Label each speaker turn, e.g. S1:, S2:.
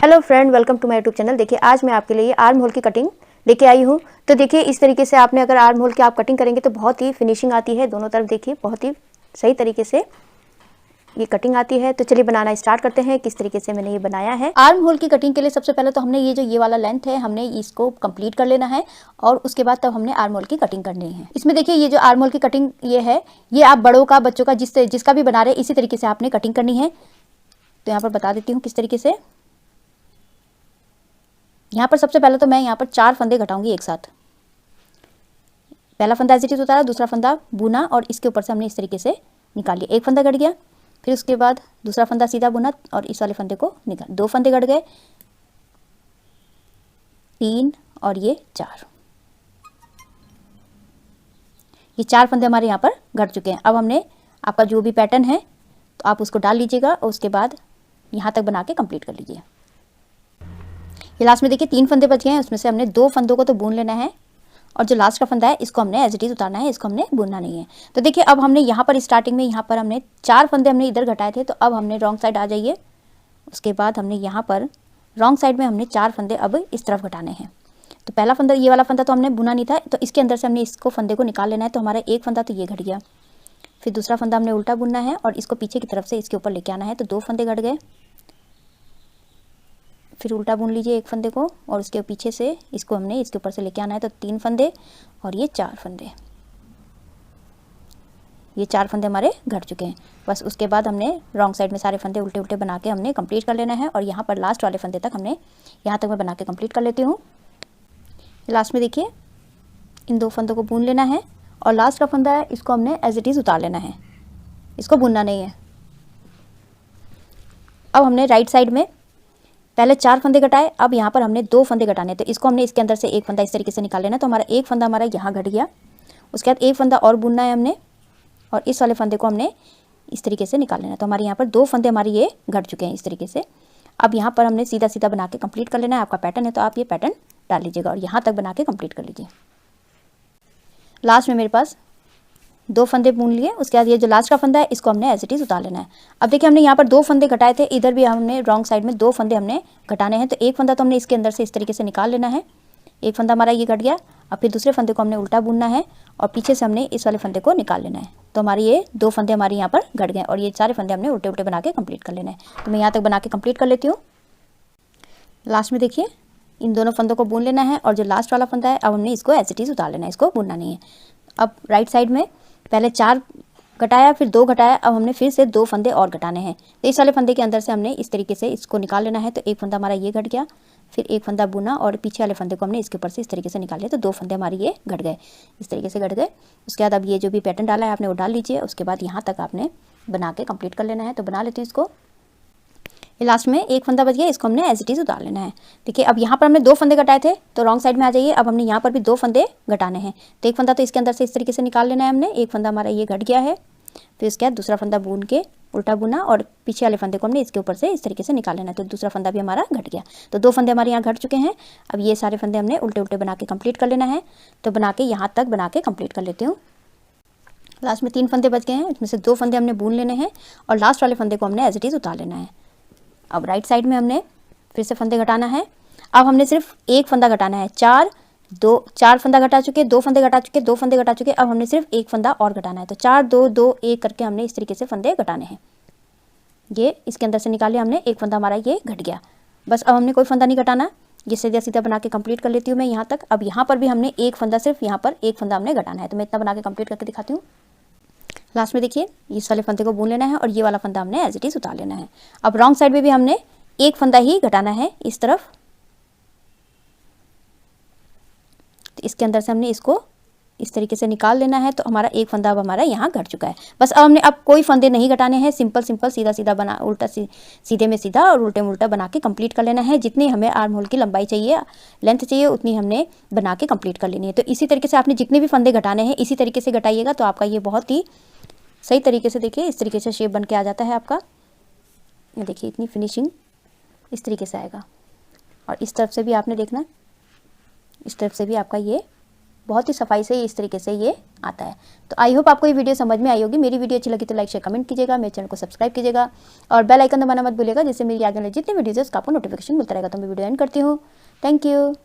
S1: Hello friend, welcome to my YouTube channel. देखिए आज मैं आपके लिए आर्म होल की कटिंग लेके आई हूँ। तो देखिए इस तरीके से आपने अगर आर्म होल की आप कटिंग करेंगे तो बहुत ही फिनिशिंग आती है दोनों तरफ। देखिए बहुत ही सही तरीके से ये कटिंग आती है। तो चलिए बनाना स्टार्ट करते हैं किस तरीके से मैंने ये बनाया है। आर्म होल की कटिंग के लिए सबसे पहले तो हमने ये वाला लेंथ है, हमने इसको कंप्लीट कर लेना है और उसके बाद तब हमने आर्म होल की कटिंग करनी है। इसमें देखिए ये जो आर्म होल की कटिंग ये है, ये आप बड़ों का बच्चों का जिसका भी बना रहे इसी तरीके से आपने कटिंग करनी है। तो यहाँ पर बता देती हूँ किस तरीके से। यहाँ पर सबसे पहले तो मैं यहाँ पर 4 फंदे घटाऊंगी एक साथ। पहला फंदा एज इट इज उतारा, दूसरा फंदा बुना और इसके ऊपर से हमने इस तरीके से निकाल लिया। एक फंदा घट गया, फिर उसके बाद दूसरा फंदा सीधा बुना और इस वाले फंदे को निकाल। 2 फंदे घट गए, 3 और ये 4। ये 4 फंदे हमारे यहाँ पर घट चुके हैं। अब हमने आपका जो भी पैटर्न है तो आप उसको डाल लीजिएगा और उसके बाद यहाँ तक बना के कंप्लीट कर लीजिए। ये लास्ट में देखिए 3 फंदे बच गए हैं, उसमें से हमने 2 फंदों को तो बुन लेना है और जो लास्ट का फंदा है इसको हमने एज इट इज उतारना है, इसको हमने बुनना नहीं है। तो देखिए अब हमने यहाँ पर स्टार्टिंग में यहाँ पर हमने 4 फंदे हमने इधर घटाए थे, तो अब हमने रॉन्ग साइड आ जाइए। उसके बाद हमने यहाँ पर रॉन्ग साइड में हमने 4 फंदे अब इस तरफ घटाने हैं। तो पहला फंदा ये वाला फंदा तो हमने बुना नहीं था, तो इसके अंदर से हमने इसको फंदे को निकाल लेना है। तो हमारा एक फंदा तो ये घट गया, फिर दूसरा फंदा हमने उल्टा बुनना है और इसको पीछे की तरफ से इसके ऊपर लेके आना है। तो 2 फंदे घट गए, फिर उल्टा बुन लीजिए एक फंदे को और उसके पीछे से इसको हमने इसके ऊपर से लेके आना है। तो 3 फंदे और ये 4 फंदे, ये 4 फंदे हमारे घट चुके हैं। बस उसके बाद हमने रॉन्ग साइड में सारे फंदे उल्टे उल्टे बना के हमने कंप्लीट कर लेना है और यहाँ पर लास्ट वाले फंदे तक हमने यहाँ तक मैं बना के कंप्लीट कर लेती हूँ। लास्ट में देखिए इन 2 फंदों को बुन लेना है और लास्ट का फंदा है इसको हमने एज इट इज़ उतार लेना है, इसको बुनना नहीं है। अब हमने राइट साइड में पहले 4 फंदे घटाए, अब यहाँ पर हमने 2 फंदे घटाने, तो इसको हमने इसके अंदर से एक फंदा इस तरीके से निकाल लेना। तो हमारा एक फंदा हमारा यहाँ घट गया, उसके बाद एक फंदा और बुनना है हमने और इस वाले फंदे को हमने इस तरीके से निकाल लेना। तो हमारे यहाँ पर 2 फंदे हमारे ये घट चुके हैं इस तरीके से। अब यहाँ पर हमने सीधा सीधा बना के कंप्लीट कर लेना है। आपका पैटर्न है तो आप ये पैटर्न डाल लीजिएगा और यहाँ तक बना के कंप्लीट कर लीजिए। लास्ट में मेरे पास 2 फंदे बुन लिए, उसके बाद ये जो लास्ट का फंदा है इसको हमने एज इट इज़ उतार लेना है। अब देखिए हमने यहाँ पर 2 फंदे घटाए थे, इधर भी हमने रॉन्ग साइड में 2 फंदे हमने घटाने हैं। तो एक फंदा तो हमने इसके अंदर से इस तरीके से निकाल लेना है, एक फंदा हमारा ये घट गया। अब फिर दूसरे फंदे को हमने उल्टा बुनना है और पीछे से हमने इस वाले फंदे को निकाल लेना है। तो हमारे ये 2 फंदे हमारे यहाँ पर घट गए और ये सारे फंदे हमने उल्टे उल्टे बना के कंप्लीट कर लेना है। तो मैं यहाँ तक बना के कंप्लीट कर लेती हूँ। लास्ट में देखिए इन दोनों फंदों को बुन लेना है और जो लास्ट वाला फंदा है अब हमने इसको एज इट इज़ उतार लेना है, इसको बुनना नहीं है। अब राइट साइड में पहले 4 घटाया, फिर 2 घटाया, अब हमने फिर से 2 फंदे और घटाने हैं। तो इस वाले फंदे के अंदर से हमने इस तरीके से इसको निकाल लेना है। तो एक फंदा हमारा ये घट गया, फिर एक फंदा बुना और पीछे वाले फंदे को हमने इसके ऊपर से इस तरीके से निकाल लिया। तो 2 फंदे हमारे ये घट गए, इस तरीके से घट गए। उसके बाद अब ये जो भी पैटर्न डाला है आपने वो डाल लीजिए। उसके बाद यहाँ तक आपने बना के कंप्लीट कर लेना है। तो बना लेते हैं इसको। ये लास्ट में एक फंदा बच गया, इसको हमने एज इट इज़ उतार लेना है। देखिए अब यहाँ पर हमने 2 फंदे घटाए थे, तो रॉन्ग साइड में आ जाइए। अब हमने यहाँ पर भी 2 फंदे घटाने हैं। तो एक फंदा तो इसके अंदर से इस तरीके से निकाल लेना है हमने, एक फंदा हमारा ये घट गया है। फिर इसके बाद दूसरा फंदा बुन के उल्टा बुना और पीछे वाले फंदे को हमने इसके ऊपर से इस तरीके से निकाल लेना है। तो दूसरा फंदा भी हमारा घट गया। तो 2 फंदे हमारे यहाँ घट चुके हैं। अब ये सारे फंदे हमने उल्टे उल्टे बना के कंप्लीट कर लेना है। तो बना के यहाँ तक बना के कंप्लीट कर लेती हूँ। लास्ट में 3 फंदे बच गए हैं, इसमें से 2 फंदे हमने बुन लेने हैं और लास्ट वाले फंदे को हमने एज इट इज़ उतार लेना है। अब राइट साइड में हमने फिर से फंदे घटाना है। अब हमने सिर्फ एक फंदा घटाना है। 4 फंदा घटा चुके, 2 फंदे घटा चुके, 2 फंदे घटा चुके। अब हमने सिर्फ एक फंदा और घटाना है। तो 4 2 2 1 करके हमने इस तरीके से फंदे घटाने हैं। ये इसके अंदर से निकाले हमने, एक फंदा हमारा ये घट गया। बस अब हमने कोई फंदा नहीं घटाना, ये सीधा सीधा बना के कंप्लीट कर लेती हूँ मैं यहाँ तक। अब यहाँ पर भी हमने एक फंदा, सिर्फ यहाँ पर एक फंदा हमने घटाना है। तो मैं इतना बना के कंप्लीट करके दिखाती हूँ। लास्ट में देखिए इस वाले फंदे को बुन लेना है और ये वाला फंदा हमने एज इट इज़ उतार लेना है। अब रॉन्ग साइड में भी हमने एक फंदा ही घटाना है इस तरफ। तो इसके अंदर से हमने इसको इस तरीके से निकाल लेना है। तो हमारा एक फंदा अब हमारा यहाँ घट चुका है। बस अब हमने कोई फंदे नहीं घटाने हैं, सिंपल सिंपल सीधा सीधा बना, उल्टा सीधे में सीधा और उल्टे में उल्टा बना के कंप्लीट कर लेना है। जितनी हमें आर्म होल की लंबाई चाहिए, लेंथ चाहिए, उतनी हमने बना के कंप्लीट कर लेनी है। तो इसी तरीके से आपने जितने भी फंदे घटाने हैं इसी तरीके से घटाइएगा। तो आपका ये बहुत ही सही तरीके से देखिए इस तरीके से शेप बन के आ जाता है आपका। ये देखिए इतनी फिनिशिंग इस तरीके से आएगा। और इस तरफ से भी आपने देखना, इस तरफ से भी आपका ये बहुत ही सफाई से इस तरीके से ये आता है। तो आई होप आपको ये वीडियो समझ में आई होगी। मेरी वीडियो अच्छी लगी तो लाइक शेयर कमेंट कीजिएगा, मेरे चैनल को सब्सक्राइब कीजिएगा और बेल आइकन दबाना मत भूलिएगा, जिससे मेरी आगे वाले जितने वीडियोज़ का आपको नोटिफिकेशन मिलता रहेगा। तो मैं वीडियो एंड करती हूँ। Thank you.